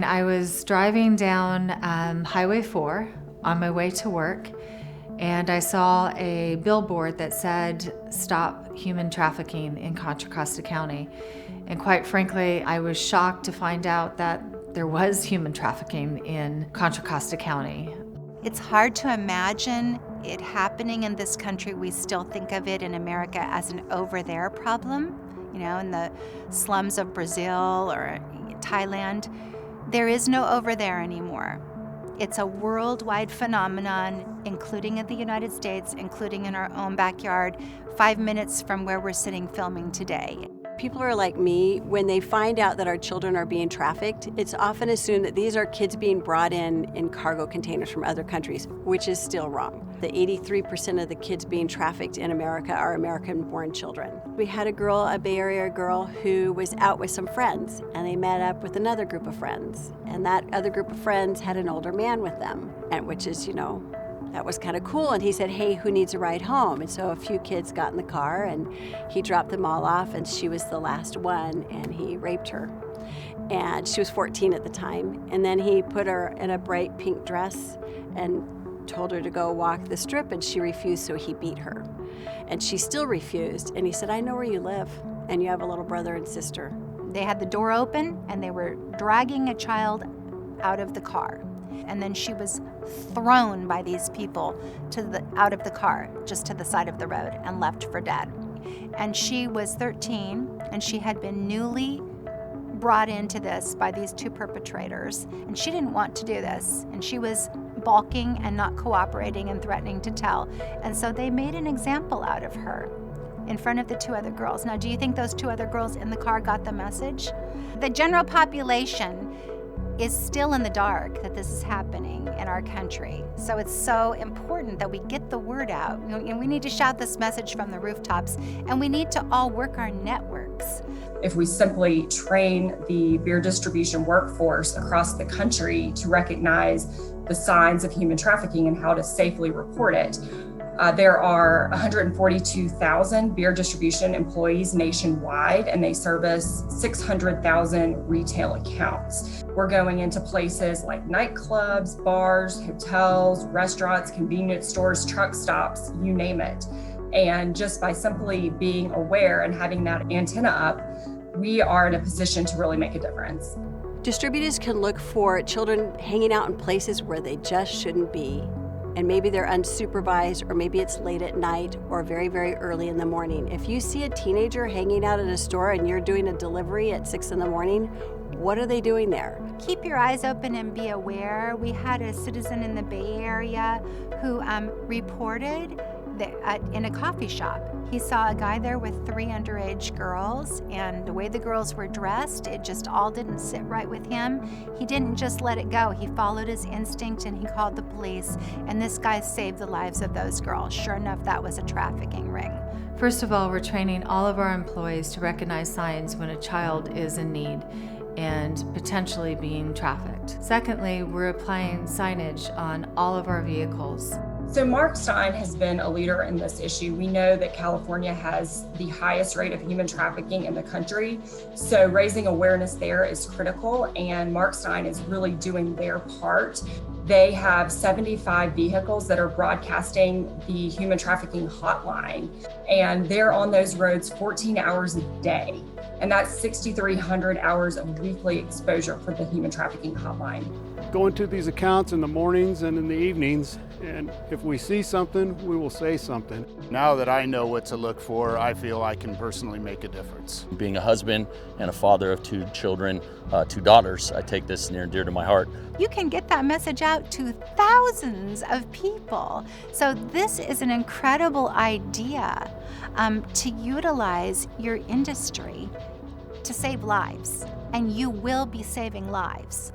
I was driving down Highway 4 on my way to work, and I saw a billboard that said, "Stop human trafficking in Contra Costa County." And quite frankly, I was shocked to find out that there was human trafficking in Contra Costa County. It's hard to imagine it happening in this country. We still think of it in America as an over there problem, in the slums of Brazil or Thailand. There is no over there anymore. It's a worldwide phenomenon, including in the United States, including in our own backyard, 5 minutes from where we're sitting filming today. People are like me. When they find out that our children are being trafficked, it's often assumed that these are kids being brought in cargo containers from other countries, which is still wrong. The 83% of the kids being trafficked in America are American-born children. We had a Bay Area girl who was out with some friends, and they met up with another group of friends. And that other group of friends had an older man with them, and which is, that was kind of cool. And he said, "Hey, who needs a ride home?" And so a few kids got in the car and he dropped them all off, and she was the last one, and he raped her. And she was 14 at the time. And then he put her in a bright pink dress and told her to go walk the strip, and she refused, so he beat her. And she still refused. And he said, "I know where you live, and you have a little brother and sister." They had the door open and they were dragging a child out of the car. And then she was thrown by these people out of the car, just to the side of the road, and left for dead. And she was 13, and she had been newly brought into this by these two perpetrators. And she didn't want to do this. And she was balking and not cooperating and threatening to tell. And so they made an example out of her in front of the two other girls. Now, do you think those two other girls in the car got the message? The general population is still in the dark that this is happening in our country. So it's so important that we get the word out. We need to shout this message from the rooftops, and we need to all work our networks. If we simply train the beer distribution workforce across the country to recognize the signs of human trafficking and how to safely report it, there are 142,000 beer distribution employees nationwide, and they service 600,000 retail accounts. We're going into places like nightclubs, bars, hotels, restaurants, convenience stores, truck stops, you name it. And just by simply being aware and having that antenna up, we are in a position to really make a difference. Distributors can look for children hanging out in places where they just shouldn't be. And maybe they're unsupervised, or maybe it's late at night or very, very early in the morning. If you see a teenager hanging out at a store and you're doing a delivery at 6 in the morning, what are they doing there? Keep your eyes open and be aware. We had a citizen in the Bay Area who reported that in a coffee shop, he saw a guy there with 3 underage girls, and the way the girls were dressed, it just all didn't sit right with him. He didn't just let it go. He followed his instinct and he called the police, and this guy saved the lives of those girls. Sure enough, that was a trafficking ring. First of all, we're training all of our employees to recognize signs when a child is in need and potentially being trafficked. Secondly, we're applying signage on all of our vehicles. So Markstein has been a leader in this issue. We know that California has the highest rate of human trafficking in the country. So raising awareness there is critical, and Markstein is really doing their part. They have 75 vehicles that are broadcasting the human trafficking hotline, and they're on those roads 14 hours a day. And that's 6,300 hours of weekly exposure for the human trafficking hotline. Go into these accounts in the mornings and in the evenings, and if we see something, we will say something. Now that I know what to look for, I feel I can personally make a difference. Being a husband and a father of 2 children, 2 daughters, I take this near and dear to my heart. You can get that message out to thousands of people. So this is an incredible idea to utilize your industry to save lives, and you will be saving lives.